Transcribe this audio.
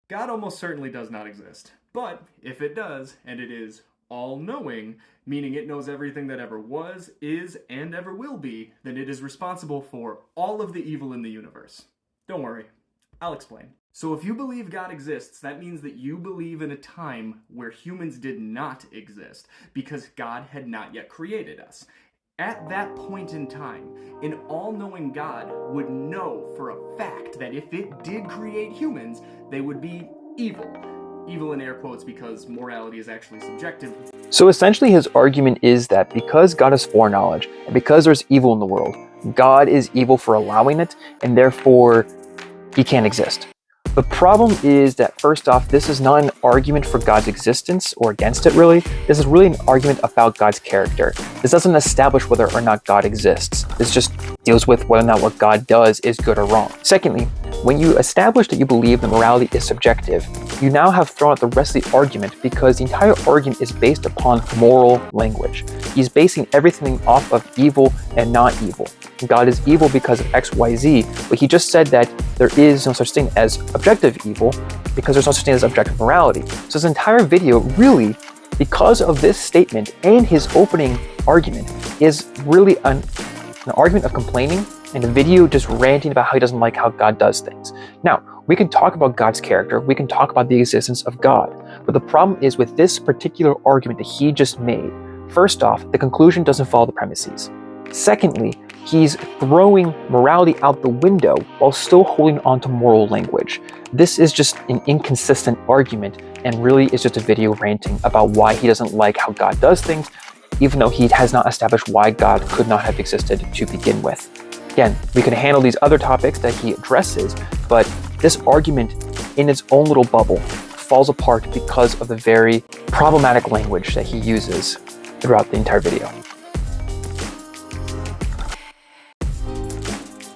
God almost certainly does not exist. But if it does, and it is all-knowing, meaning it knows everything that ever was, is, and ever will be, then it is responsible for all of the evil in the universe. Don't worry, I'll explain. So if you believe God exists, that means that you believe in a time where humans did not exist, because God had not yet created us. At that point in time, an all-knowing God would know for a fact that if it did create humans, they would be evil. Evil in air quotes because morality is actually subjective. So essentially his argument is that because God is foreknowledge, and because there's evil in the world, God is evil for allowing it, and therefore he can't exist. The problem is that, first off, this is not an argument for God's existence or against it, really. This is really an argument about God's character. This doesn't establish whether or not God exists. This just deals with whether or not what God does is good or wrong. Secondly, when you establish that you believe that morality is subjective, you now have thrown out the rest of the argument because the entire argument is based upon moral language. He's basing everything off of evil and not evil. God is evil because of X, Y, Z, but he just said that there is no such thing as objective evil because there's no such thing as objective morality. So this entire video really, because of this statement and his opening argument, is really an argument of complaining and a video just ranting about how he doesn't like how God does things. Now, we can talk about God's character, we can talk about the existence of God, but the problem is with this particular argument that he just made, first off, the conclusion doesn't follow the premises. Secondly, he's throwing morality out the window while still holding on to moral language. This is just an inconsistent argument and really is just a video ranting about why he doesn't like how God does things, even though he has not established why God could not have existed to begin with. Again, we can handle these other topics that he addresses, but this argument in its own little bubble falls apart because of the very problematic language that he uses throughout the entire video.